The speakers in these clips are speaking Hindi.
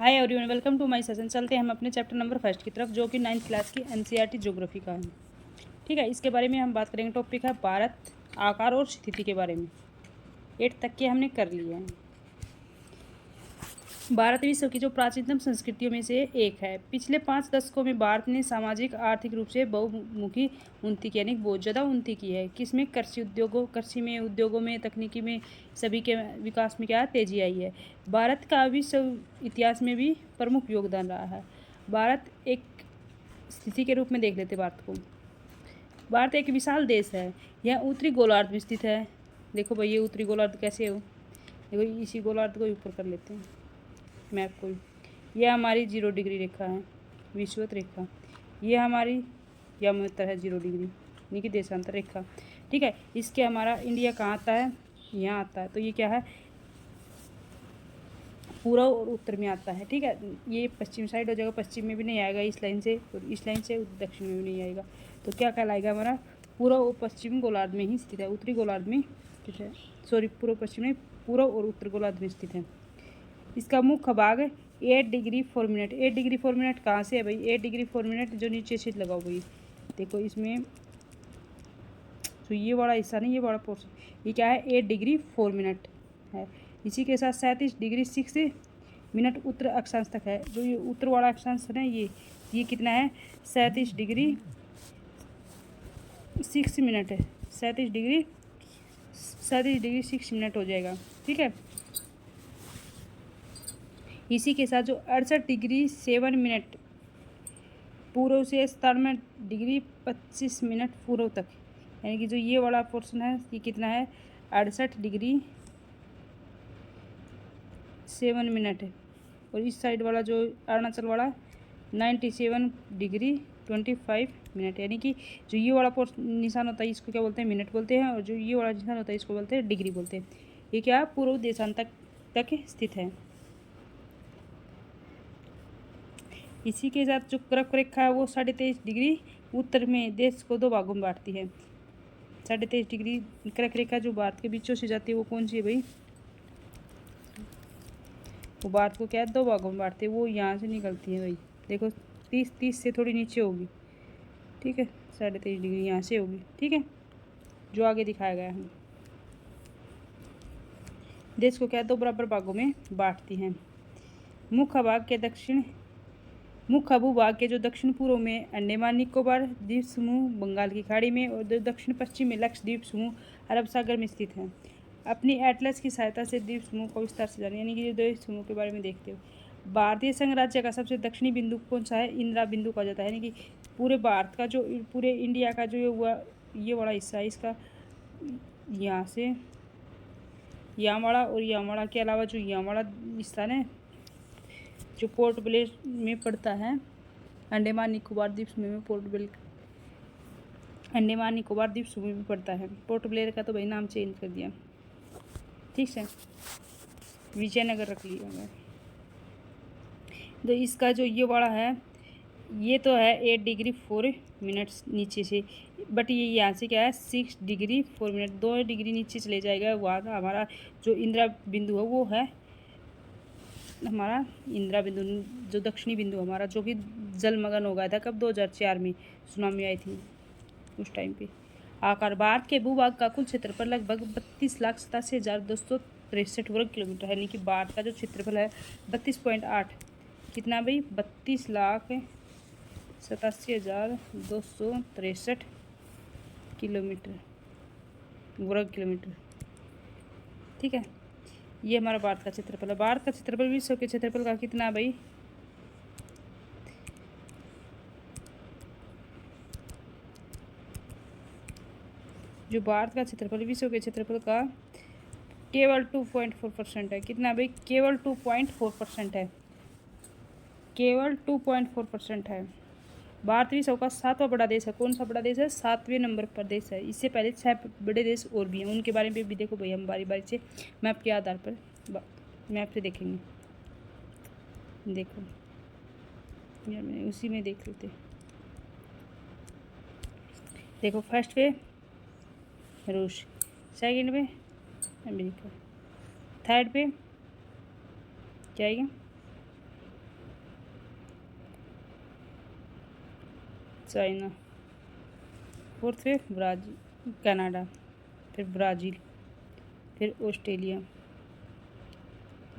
Hi everyone, welcome to my session. चलते हैं हम अपने चैप्टर नंबर फर्स्ट की तरफ, जो कि 9th क्लास की एनसीईआरटी ज्योग्राफी का है। ठीक है, इसके बारे में हम बात करेंगे। टॉपिक है भारत, आकार और स्थिति के बारे में। 8 तक के हमने कर लिए हैं। भारत विश्व की जो प्राचीनतम संस्कृतियों में से एक है। पिछले 5 दशकों में भारत ने सामाजिक आर्थिक रूप से बहुमुखी उन्नति की, यानी बहुत ज़्यादा उन्नति की है। किसमें? कृषि में, उद्योगों में, तकनीकी में, सभी के विकास में क्या तेजी आई है। भारत का विश्व इतिहास में भी प्रमुख योगदान रहा है। भारत एक स्थिति के रूप में देख लेते भारत को। भारत एक विशाल देश है। यह उत्तरी गोलार्ध में स्थित है। देखो भाई, ये उत्तरी गोलार्ध कैसे हो? देखो, इसी गोलार्ध को ऊपर कर लेते हैं मैप को। यह हमारी 0 डिग्री रेखा है, विषुवत रेखा। यह हमारी यमोत्तर है 0 डिग्री, यानी कि देशांतर रेखा। ठीक है, इसके हमारा इंडिया कहाँ आता है? यहाँ आता है। तो ये क्या है? पूर्व और उत्तर में आता है। ठीक है, ये पश्चिम साइड हो जाएगा। पश्चिम में भी नहीं आएगा इस लाइन से, और इस लाइन से दक्षिण में भी नहीं आएगा। तो क्या कहलाएगा? हमारा पूर्व और पश्चिम गोलार्ध में ही स्थित है, उत्तरी गोलार्ध में स्थित है। सॉरी, पूर्व पश्चिम में, पूर्व और उत्तर गोलार्ध में स्थित है। इसका मुख्य भाग 8 डिग्री 4 मिनट। 8 डिग्री 4 मिनट कहाँ से है भाई? 8 डिग्री 4 मिनट जो नीचे से लगाओ भाई। देखो इसमें तो ये बड़ा हिस्सा नहीं, ये बड़ा पोर्शन, ये क्या है? 8 डिग्री 4 मिनट है। इसी के साथ 37 डिग्री 6 मिनट उत्तर अक्षांश तक है। जो ये उत्तर वाला अक्षांश है, ये कितना है? 37 डिग्री 6 मिनट है। 37 डिग्री 6 मिनट हो जाएगा। ठीक है, इसी के साथ जो 68 डिग्री 7 मिनट पूर्व से 97 डिग्री 25 मिनट पूर्व तक, यानी कि जो ये वाला पोर्शन है, ये कितना है? 68 डिग्री 7 मिनट है। और इस साइड वाला जो अरुणाचल वाला 97 डिग्री 25 मिनट, यानी कि जो ये वाला पोर्शन निशान होता है, इसको क्या बोलते हैं? मिनट बोलते हैं। और जो ये वाला निशान होता है, इसको बोलते हैं डिग्री बोलते हैं। ये क्या? पूर्व देशांतर तक स्थित है। इसी के साथ जो कर्क रेखा है, वो 23.5 डिग्री उत्तर में देश को 2 भागों में बांटती है। 23.5 डिग्री कर्क रेखा जो भारत के बीचों से जाती है, वो कौन सी है भाई? वो भारत को क्या है? 2 भागों में बांटती है। वो यहाँ से निकलती है भाई। देखो, 30 से थोड़ी नीचे होगी। ठीक है, 23.5 डिग्री यहाँ से होगी। ठीक है, जो आगे दिखाया गया है। देश को क्या 2 बराबर भागों में बांटती है। मुख्य भूभाग के जो दक्षिण पूर्व में अंडमान निकोबार द्वीप समूह बंगाल की खाड़ी में, और दक्षिण पश्चिम में लक्षद्वीप समूह अरब सागर में स्थित है। अपनी एटलस की सहायता से द्वीप समूह को विस्तार से जाने, यानी कि ये द्वीप समूह के बारे में देखते हो। भारतीय संघ राज्य का सबसे दक्षिणी बिंदु कौन सा है? इंदिरा बिंदु कहा जाता है। यानी कि पूरे भारत का जो, पूरे इंडिया का जो ये हुआ, ये बड़ा हिस्सा है इसका, यहाँ से यामाड़ा और यामाड़ा के अलावा जो यामाड़ा स्थान है, जो पोर्ट ब्लेयर में पड़ता है, अंडमान निकोबार द्वीप समूह में अंडमान निकोबार द्वीप समूह में पड़ता है। पोर्ट ब्लेयर का तो भाई नाम चेंज कर दिया। ठीक है, विजयनगर रख लिया मैं। तो इसका जो ये वाला है, ये तो है 8 डिग्री 4 मिनट्स नीचे से, बट ये यहाँ से क्या है? 6 डिग्री 4 मिनट, 2 डिग्री नीचे चले जाएगा। वहाँ का हमारा जो इंदिरा बिंदु है, वो है हमारा इंदिरा बिंदु, जो दक्षिणी बिंदु हमारा, जो कि जलमग्न हो गया था कब? 2004 में सुनामी आई थी उस टाइम पे। आकार, भारत के भूभाग का कुल क्षेत्रफल लगभग 32,87,263 वर्ग किलोमीटर है। यानी कि भारत का जो क्षेत्रफल है 32.8, कितना भाई? 32,87,263 किलोमीटर, वर्ग किलोमीटर। ठीक है, ये हमारा भारत का क्षेत्रफल है। भारत का क्षेत्रफल विश्व के क्षेत्रफल का कितना है भाई? जो भारत का क्षेत्रफल विश्व के क्षेत्रफल का केवल 2.4% है। कितना भाई? केवल 2.4% है। केवल 2.4% है। भारत विश्व का 7वां बड़ा देश है। कौन सा बड़ा देश है? 7वें नंबर पर देश है। इससे पहले 6 बड़े देश और भी हैं, उनके बारे में भी देखो भाई, हम बारी बारी से मैप के आधार पर मैप से देखेंगे। देखो यार, मैंने उसी में देख लेते। देखो, फर्स्ट पे रूस, सेकंड पे अमेरिका, थर्ड पे क्या आएगा? चाइना, फोर्थ पे ब्राज़ील, कनाडा, फिर ब्राज़ील, फिर ऑस्ट्रेलिया।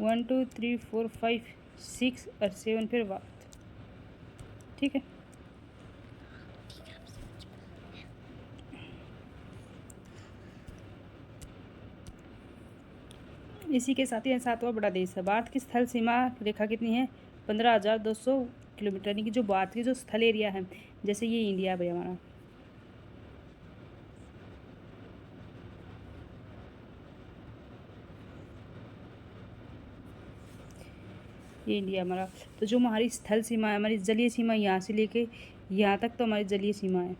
1 2 3 4 5 6 और 7 फिर भारत। ठीक है। इसी के साथ ही 7वां बड़ा देश है। भारत की स्थल सीमा रेखा कितनी है? 15,200 किलोमीटर, यानी कि जो भारत की जो स्थल एरिया है, जैसे ये इंडिया भाई हमारा, ये इंडिया हमारा। तो जो हमारी स्थल सीमा है, हमारी जलीय सीमा यहाँ से लेके यहाँ तक, तो हमारी जलीय सीमा है,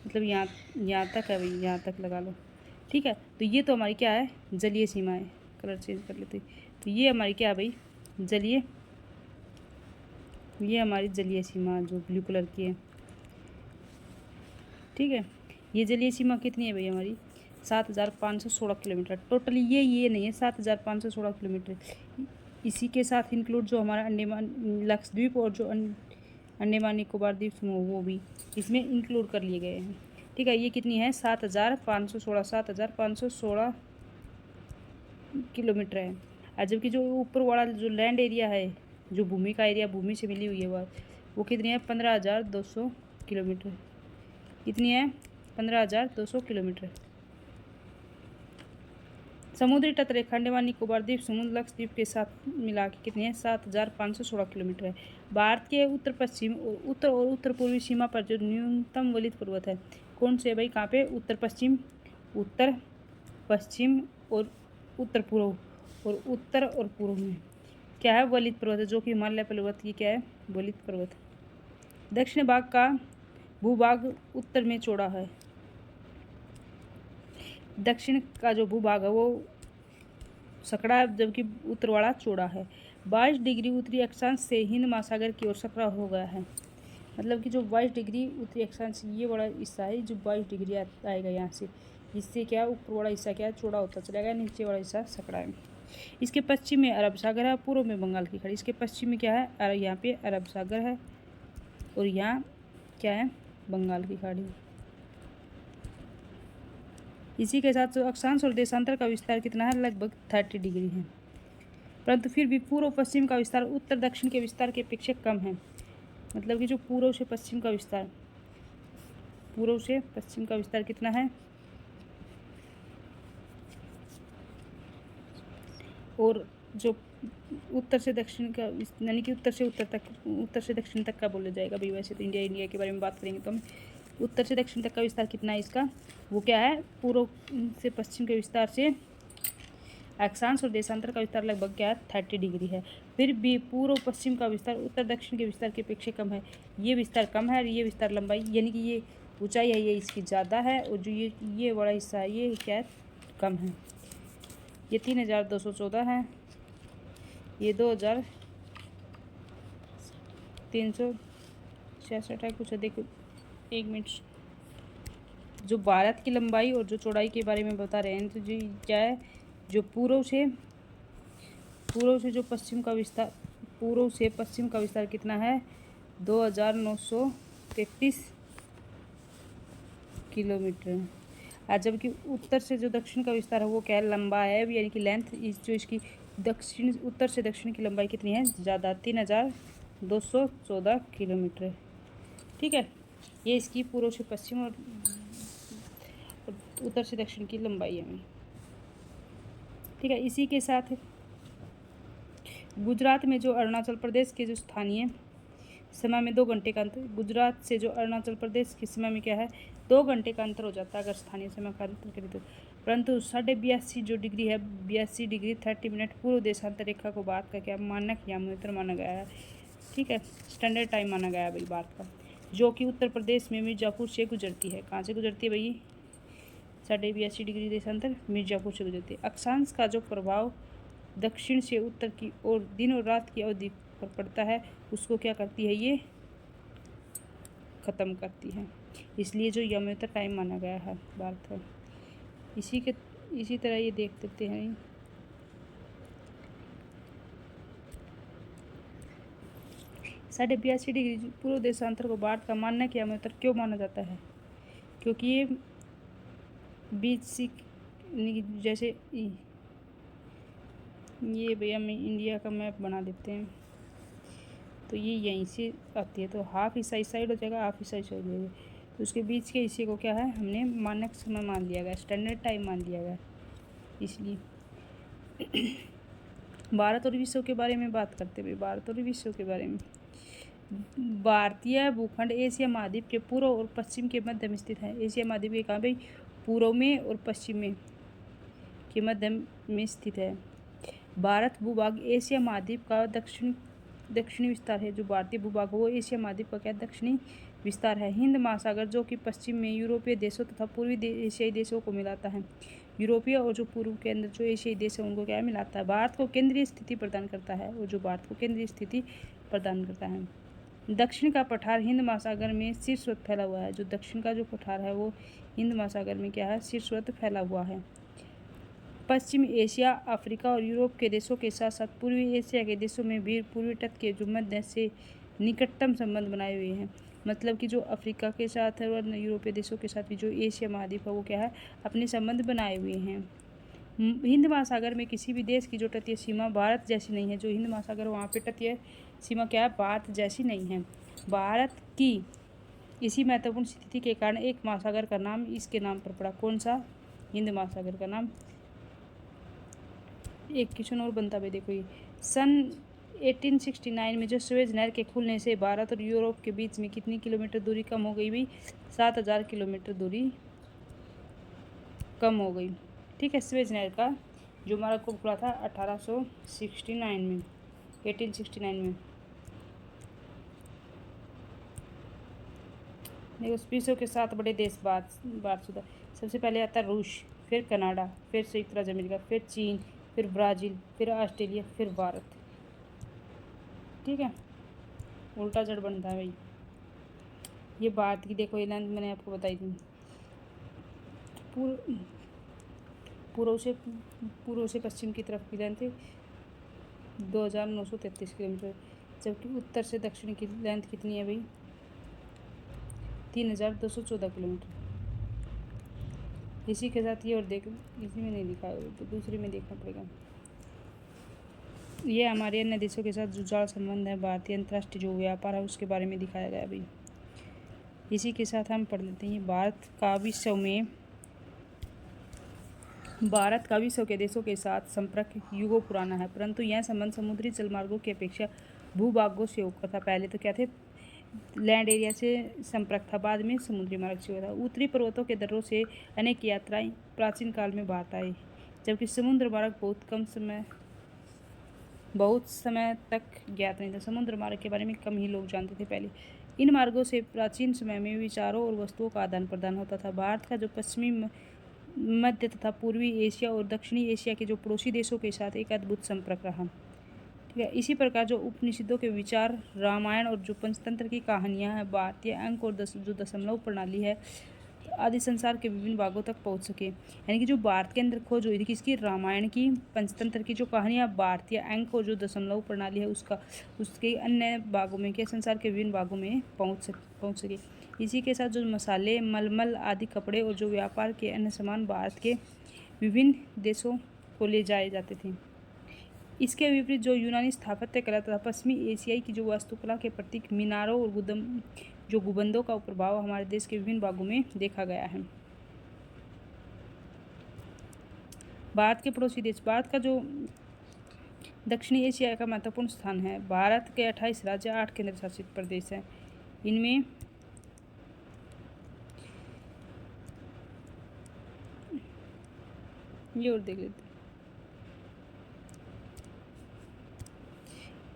मतलब यहाँ तक है भाई, यहाँ तक लगा लो। ठीक है, तो ये तो हमारी क्या है? जलीय सीमा है। कलर चेंज कर लेते। तो ये हमारी क्या है भाई? जलीय, ये हमारी जलीय सीमा जो ब्लू कलर की है। ठीक है, ये जलीय सीमा कितनी है भाई हमारी? 7,516 किलोमीटर टोटल। ये नहीं है, 7,516 किलोमीटर। इसी के साथ इंक्लूड जो हमारा अंडमान लक्षद्वीप और जो अंडमान निकोबार द्वीप समूह, वो भी इसमें इंक्लूड कर लिए गए हैं। ठीक है, ये कितनी है? 7,516 किलोमीटर है। और जबकि जो ऊपर वाला जो लैंड एरिया है, जो भूमि का एरिया, भूमि से मिली हुई है वो कितनी है? 15,200 किलोमीटर। कितनी है? 15,200 किलोमीटर। समुद्री तटरेखा अंडमान निकोबार द्वीप समूह लक्षद्वीप के साथ मिला के कितनी है? 7,516 किलोमीटर है। भारत के उत्तर पश्चिम, उत्तर और उत्तर पूर्वी सीमा पर जो न्यूनतम वलित पर्वत है, कौन से भाई? कहाँ पे? उत्तर पश्चिम और उत्तर पूर्व, और उत्तर और पूर्व में क्या है? वलित पर्वत है, जो कि हिमालय पर्वत, ये क्या है? वलित पर्वत। दक्षिण भाग का भूभाग उत्तर में चौड़ा है। दक्षिण का जो भूभाग है वो सकड़ा है, जबकि उत्तर वाला चौड़ा है। 22 डिग्री उत्तरी अक्षांश से हिंद महासागर की ओर सकड़ा हो गया है। मतलब कि जो 22 डिग्री उत्तरी अक्षांश, ये बड़ा हिस्सा है जो 22 डिग्री आएगा यहाँ से, इससे क्या ऊपर वाला हिस्सा क्या है? चौड़ा होता चला गया, नीचे वाला हिस्सा सकड़ा है। इसके पश्चिम में अरब सागर है, पूर्व में बंगाल की खाड़ी। इसके पश्चिम में क्या है? यहाँ पे अरब सागर है, और यहाँ क्या है? बंगाल की खाड़ी। इसी के साथ जो अक्षांश और देशांतर का विस्तार कितना है? लगभग 30 डिग्री है। परंतु फिर भी पूर्व पश्चिम का विस्तार उत्तर दक्षिण के विस्तार के अपेक्षा कम है। मतलब कि जो पूर्व से पश्चिम का विस्तार, पूर्व से पश्चिम का विस्तार कितना है? और जो उत्तर से दक्षिण का, यानी कि उत्तर से दक्षिण तक का बोला जाएगा भाई। वैसे तो इंडिया के बारे में बात करेंगे तो हम उत्तर से दक्षिण तक का विस्तार कितना है इसका? वो क्या है? पूर्व से पश्चिम के विस्तार से अक्षांश और देशांतर का विस्तार लगभग क्या है? 30 डिग्री है। फिर भी पूर्व पश्चिम का विस्तार उत्तर दक्षिण के विस्तार के अपेक्षा कम है। ये विस्तार कम है और ये विस्तार लंबाई, यानी कि ये ऊंचाई है, ये इसकी ज़्यादा है, और जो ये बड़ा हिस्सा है ये क्या है? कम है। ये 3,214 है, ये 2,366 है कुछ। देखो एक मिनट, जो भारत की लंबाई और जो चौड़ाई के बारे में बता रहे हैं, तो जी क्या है? जो पूर्व से जो पश्चिम का विस्तार, पूर्व से पश्चिम का विस्तार कितना है? 2,933 किलोमीटर। और जबकि उत्तर से जो दक्षिण का विस्तार है वो क्या है? लंबा है, यानी कि लेंथ, जो इसकी दक्षिण, उत्तर से दक्षिण की लंबाई कितनी है? ज़्यादा, 3,214 किलोमीटर। ठीक है, ये इसकी पूर्व से पश्चिम और उत्तर से दक्षिण की लंबाई है। ठीक है, इसी के साथ गुजरात में जो अरुणाचल प्रदेश के जो स्थानीय समय में 2 घंटे का अंतर, गुजरात से जो अरुणाचल प्रदेश के समय में क्या है? 2 घंटे का अंतर हो जाता है अगर स्थानीय समय का अंतर करें तो। परंतु 82.5 जो डिग्री है, 82 डिग्री 30 मिनट पूर्व देशांतर रेखा को भारत का क्या मानक या मीटर माना गया है। ठीक है, स्टैंडर्ड टाइम माना गया है भाई भारत का, जो कि उत्तर प्रदेश में मिर्ज़ापुर से गुजरती है। कहाँ से गुजरती है भाई? 82.5 डिग्री देशांतर मिर्ज़ापुर से गुजरती है। अक्षांश का जो प्रभाव दक्षिण से उत्तर की ओर दिन और रात की अवधि पर पड़ता है, उसको क्या करती है? ये ख़त्म करती है। इसलिए जो यमोत्तर टाइम माना गया है भारत का। इसी तरह ये देख सकते हैं, 82.5 डिग्री पूर्व देशांतर को भारत का मान्य उत्तर क्यों माना जाता है? क्योंकि ये बीच सी जैसे ये भैया हम इंडिया का मैप बना देते हैं, तो ये यहीं से आती है, तो हाफ हिस्सा इस साइड हो जाएगा, हाफ हिस्सा इस साइड हो जाएगा, तो उसके बीच के हिस्से को क्या है हमने मानक समय मान लिया गया, स्टैंडर्ड टाइम मान लिया गया। इसलिए भारत और विश्व के बारे में बात करते हुए, भारत और विश्व के बारे में, भारतीय भूखंड एशिया महाद्वीप के पूर्व और पश्चिम के मध्य में स्थित है। एशिया महाद्वीप के कहाँ भाई? पूर्व में और पश्चिम में के मध्य में स्थित है। भारत भूभाग एशिया महाद्वीप का दक्षिणी विस्तार है। जो भारतीय भूभाग है वो एशिया महाद्वीप का क्या दक्षिणी विस्तार है। हिंद महासागर जो कि पश्चिम में यूरोपीय देशों तथा पूर्वी एशियाई देशों को मिलाता है। यूरोपीय और जो पूर्व के अंदर जो एशियाई देश है उनको क्या मिलाता है। भारत को केंद्रीय स्थिति प्रदान करता है, और जो भारत को केंद्रीय स्थिति प्रदान करता है। दक्षिण का पठार हिंद महासागर में शीर्षवत फैला हुआ है। जो दक्षिण का जो पठार है वो हिंद महासागर में क्या है, शीर्षवत फैला हुआ है। पश्चिम एशिया, अफ्रीका और यूरोप के देशों के साथ साथ पूर्वी एशिया के देशों में भी पूर्वी तट के जो मध्य से निकटतम संबंध बनाए हुए हैं। मतलब कि जो अफ्रीका के साथ है और यूरोपीय देशों के साथ भी जो एशिया महाद्वीप है वो क्या है, अपने संबंध बनाए हुए हैं। हिंद महासागर में किसी भी देश की जो तटीय सीमा भारत जैसी नहीं है। जो हिंद महासागर वहाँ पे तटीय सीमा क्या है, भारत जैसी नहीं है। भारत की इसी महत्वपूर्ण स्थिति के कारण एक महासागर का नाम इसके नाम पर पड़ा। कौन सा? हिंद महासागर का नाम। एक क्वेश्चन और बनता है, देखो ये सन 1869 में जो सुएज नहर के खुलने से भारत और यूरोप के बीच में कितनी किलोमीटर दूरी कम हो गई भाई? 7000 किलोमीटर दूरी कम हो गई। ठीक है, सुएज नहर का जो हमारा कब खुला था? 1869 में, 1869 में। देखो विश्व के 7 बड़े देश भारतशुदा। सबसे पहले आता है रूस, फिर कनाडा, फिर संयुक्त राज्य अमेरिका, फिर चीन, फिर ब्राज़ील, फिर ऑस्ट्रेलिया, फिर भारत। ठीक है, उल्टा जड़ बनता है भाई। ये भारत की देखो ये लेंथ मैंने आपको बताई थी। पूर्व से पश्चिम की तरफ की लेंथ 2933 किलोमीटर, जबकि उत्तर से दक्षिण की लेंथ कितनी है भाई? 3214 किलोमीटर। इसी के साथ ये और देख, इसी में नहीं लिखा है तो दूसरे में देखना पड़ेगा। ये हमारे अन्य देशों के साथ जो जुड़ाव संबंध है, भारतीय अंतर्राष्ट्रीय जो व्यापार है उसके बारे में दिखाया गया भाई। इसी के साथ हम पढ़ लेते हैं भारत का विश्व के देशों के साथ संपर्क युगों पुराना है, परंतु यह संबंध समुद्री जलमार्गों की अपेक्षा भूभागों से होकर था। पहले तो क्या थे, लैंड एरिया से संपर्क था, बाद में समुद्री मार्ग से हुआ था। उत्तरी पर्वतों के दर्रों से अनेक यात्राएं प्राचीन काल में भारत आई, जबकि समुद्र मार्ग बहुत समय तक ज्ञात नहीं था। समुद्र मार्ग के बारे में कम ही लोग जानते थे पहले। इन मार्गों से प्राचीन समय में विचारों और वस्तुओं का आदान प्रदान होता था। भारत का जो पश्चिमी, मध्य तथा पूर्वी एशिया और दक्षिणी एशिया के जो पड़ोसी देशों के साथ एक अद्भुत संपर्क रहा। ठीक है, इसी प्रकार जो उपनिषदों के विचार, रामायण और जो पंचतंत्र की कहानियाँ हैं, भारतीय अंक और जो दशमलव प्रणाली है आदि संसार के विभिन्न भागों तक पहुंच सके। यानी कि जो भारत के अंदर खोज हुई थी किसकी? रामायण की, पंचतंत्र की जो कहानियाँ, भारतीय अंक और जो दशमलव प्रणाली है उसके अन्य भागों में क्या, संसार के विभिन्न भागों में पहुंच सके। इसी के साथ जो मसाले, मलमल आदि कपड़े और जो व्यापार के अन्य सामान भारत के विभिन्न देशों को ले जाए जाते थे। इसके विपरीत जो यूनानी स्थापत्य कला तथा पश्चिमी एशियाई की जो वास्तुकला के प्रतीक मीनारों और जो गुंबदों का प्रभाव हमारे देश के विभिन्न भागों में देखा गया है। भारत के पड़ोसी देश। भारत का जो दक्षिणी एशिया का महत्वपूर्ण स्थान है। भारत के 28 राज्य, 8 केंद्र शासित प्रदेश हैं। इनमें ये और देख लेते हैं।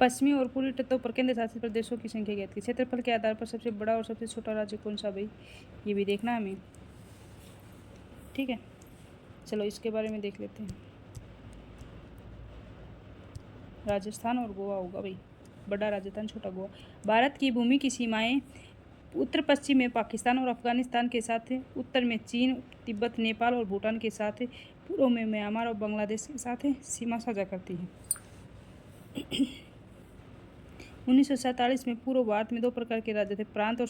पश्चिमी और पूर्वी तटों पर केंद्र शासित प्रदेशों की संख्या ज्ञात की। क्षेत्रफल के आधार पर सबसे बड़ा और सबसे छोटा राज्य कौन सा भाई? ये भी देखना है हमें। ठीक है, चलो इसके बारे में देख लेते हैं। राजस्थान और गोवा होगा भाई, बड़ा राजस्थान, छोटा गोवा। भारत की भूमि की सीमाएं उत्तर पश्चिम में पाकिस्तान और अफगानिस्तान के साथ, उत्तर में चीन, तिब्बत, नेपाल और भूटान के साथ, पूर्व में म्यांमार और बांग्लादेश के साथ सीमा साझा करती है। 1947 में पूर्व भारत में 2 प्रकार के राज्य थे, प्रांत और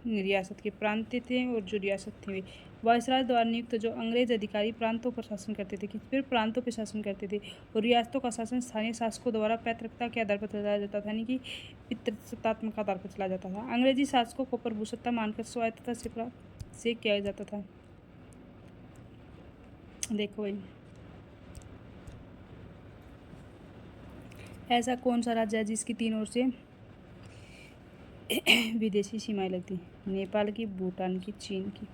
रियासत के। प्रांत थे और जो रियासत थे वायसराय द्वारा नियुक्त जो अंग्रेज अधिकारी प्रांतों पर शासन करते थे, फिर प्रांतों पर शासन करते थे, और रियासतों का शासन स्थानीय शासकों द्वारा पैतृकता के आधार पर चलाया जाता था, यानी कि पितृसत्तात्मक आधार पर चलाया जाता था। अंग्रेजी शासकों को प्रभुसत्ता मानकर स्वायत्तता से किया जाता था। देखो भाई, ऐसा कौन सा राज्य है जिसकी 3 ओर से विदेशी सीमाएं लगती हैं? नेपाल की, भूटान की, चीन की।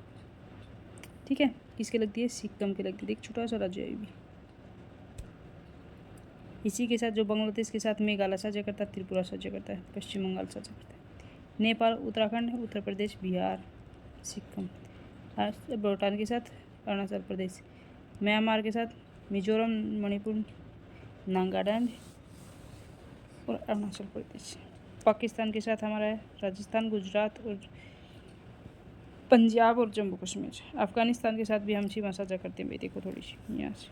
ठीक है, किसके लगती है? सिक्किम की लगती है। एक छोटा सा राज्य है ये भी। इसी के साथ जो बांग्लादेश के साथ मेघालय साझा करता है, त्रिपुरा साझा करता है, पश्चिम बंगाल साझा करता है। नेपाल, उत्तराखंड, उत्तर प्रदेश, बिहार, सिक्किम। भूटान के साथ अरुणाचल प्रदेश, म्यांमार के साथ मिजोरम, मणिपुर, नागालैंड और अरुणाचल प्रदेश। पाकिस्तान के साथ हमारा है राजस्थान, गुजरात और पंजाब और जम्मू कश्मीर। अफगानिस्तान के साथ भी हम सीमा साझा करते हैं। देखो थोड़ी सी यहाँ से।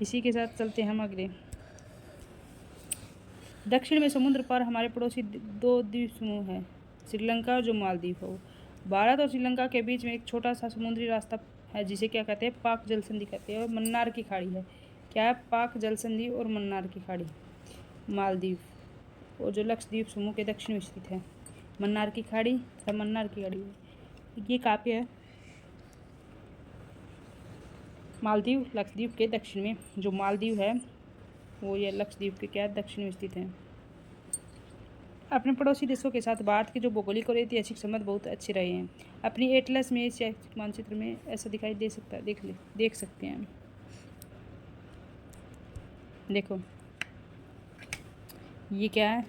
इसी के साथ चलते हैं हम अगले। दक्षिण में समुद्र पार हमारे पड़ोसी 2 द्वीप समूह हैं, श्रीलंका और जो मालदीव हो। भारत और श्रीलंका के बीच में एक छोटा सा समुद्री रास्ता है जिसे क्या कहते हैं? पाक जल संधि कहते हैं, और मन्नार की खाड़ी है। क्या है? पाक जल संधि और मन्नार की खाड़ी। मालदीव और जो लक्षद्वीप समूह के दक्षिण में स्थित है। मन्नार की खाड़ी तथा मन्नार की खाड़ी है। ये कहाँ पे है? मालदीव लक्षद्वीप के दक्षिण में। जो मालदीव है वो ये लक्षद्वीप के क्या दक्षिण में स्थित है। अपने पड़ोसी देशों के साथ भारत के जो भौगोलिक और ऐतिहासिक संबंध बहुत अच्छे रहे हैं। अपनी एटलस में इस मानचित्र में ऐसा दिखाई दे सकता है, देख सकते हैं। देखो ये क्या है?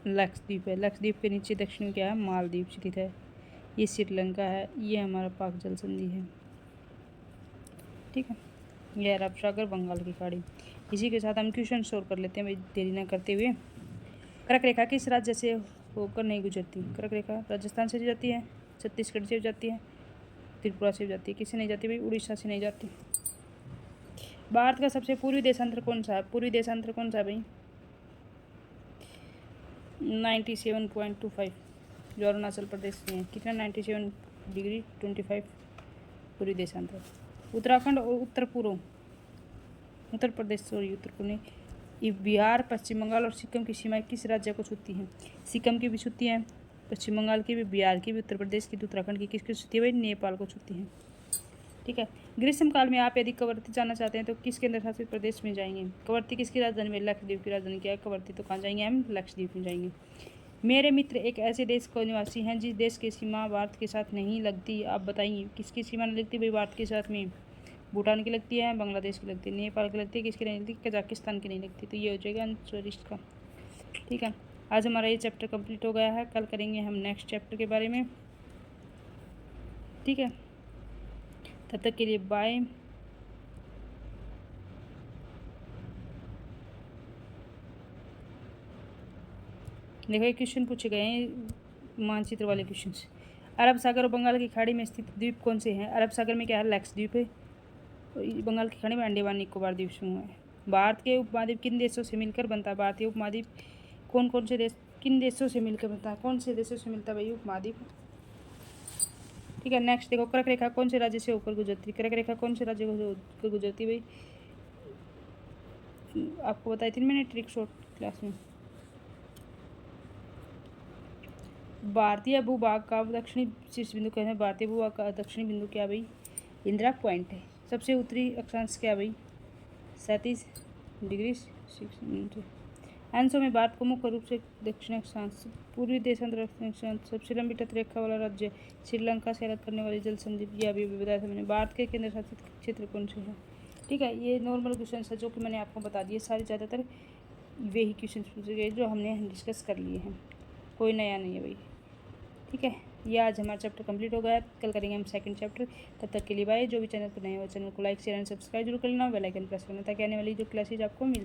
लक्षद्वीप है। लक्षद्वीप के नीचे दक्षिण में क्या है? मालदीव स्थित है। ये श्रीलंका है, ये हमारा पाक जल संधि है। ठीक है, ये अरब सागर, बंगाल की खाड़ी। इसी के साथ हम क्वेश्चन सोल्व कर लेते हैं भाई, देरी न करते हुए। कर्क रेखा किस राज्य से होकर नहीं गुजरती? कर्क रेखा राजस्थान से जाती है, छत्तीसगढ़ से जाती है, त्रिपुरा से जाती है। किससे नहीं जाती भाई? उड़ीसा से नहीं जाती। भारत का सबसे पूर्वी देशांतर कौन सा है? पूर्वी देशांतर कौन सा है भाई? 97.25, जो अरुणाचल प्रदेश में है। कितना? 97°25 पूर्वी देशांतर। उत्तराखंड और उत्तर प्रदेश उत्तर पूर्व बिहार, पश्चिम बंगाल और सिक्किम की सीमाएं किस राज्य को छूती हैं? सिक्किम की भी छूती हैं, पश्चिम बंगाल की भी, बिहार की भी, उत्तर प्रदेश की, उत्तराखंड की। किसकी छूती है भाई? नेपाल को छूती हैं। ठीक है, ग्रीष्म काल में आप यदि कवरत्ती जाना चाहते हैं तो किस केंद्र शासित प्रदेश में जाएंगे? कवरत्ती किसकी राजधानी में? लक्षद्वीप की राजधानी क्या है? कवरत्ती। तो कहाँ जाएंगे हम? लक्षद्वीप में जाएंगे। मेरे मित्र एक ऐसे देश को निवासी हैं जिस देश की सीमा भारत के साथ नहीं लगती। आप बताइए किसकी सीमा नहीं लगती भाई भारत के साथ में? भूटान की लगती है, बांग्लादेश की लगती है, नेपाल की लगती है, किसकी नहीं लगती? कजाकिस्तान की नहीं लगती। तो ये हो जाएगा आंसर इसका। ठीक है, आज हमारा ये चैप्टर कंप्लीट हो गया है। कल करेंगे हम नेक्स्ट चैप्टर के बारे में। ठीक है, तब तक के लिए बाय। देखो ये क्वेश्चन पूछे गए हैं मानचित्र वाले क्वेश्चन। अरब सागर और बंगाल की खाड़ी में स्थित द्वीप कौन से हैं? अरब सागर में क्या है? लक्षद्वीप है। बंगाल की खाड़ी में अंडमान निकोबार द्वीप समूह है। भारत के उपमहाद्वीप किन देशों से मिलकर बनता है? भारतीय उपमहाद्वीप कौन से देश किन देशों से मिलकर बनता है? कौन से देशों से मिलता है भाई उपमहाद्वीप? ठीक है, नेक्स्ट देखो, कर्क रेखा कौन से राज्य से होकर गुजरती है? कर्क रेखा कौन से राज्य को गुजरती है भाई? आपको बताई थी मैंने ट्रिक शॉर्ट क्लास में। भारतीय भूभाग का दक्षिणी शीर्ष बिंदु क्या है? भारतीय भूभाग का दक्षिणी बिंदु क्या भाई? इंदिरा पॉइंट है। सबसे उत्तरी अक्षांश क्या भाई? 37°6'। अंशों में भारत को मुख्य रूप से दक्षिण अक्षांश, पूर्वी देशांतर अक्षांश, सबसे लंबी तटरेखा वाला राज्य, श्रीलंका से अलग करने वाली जल संधि, यह अभी बताया था मैंने। भारत के केंद्र शासित क्षेत्र कौन से हैं? ठीक है, ये नॉर्मल क्वेश्चन है जो कि मैंने आपको बता दिए सारे। ज़्यादातर वे ही क्वेश्चन पूछे गए जो हमने डिस्कस कर लिए हैं, कोई नया नहीं है भाई। ठीक है, ये आज हमारा चैप्टर कंप्लीट हो गया। कल करेंगे हम सेकंड चैप्टर। तब तक के लिए बाय। जो भी चैनल पर नए हो चैनल को लाइक शेयर एंड सब्सक्राइब जरूर कर लेना, बेल आइकन प्रेस करना ताकि आने वाली जो क्लासेज आपको मिल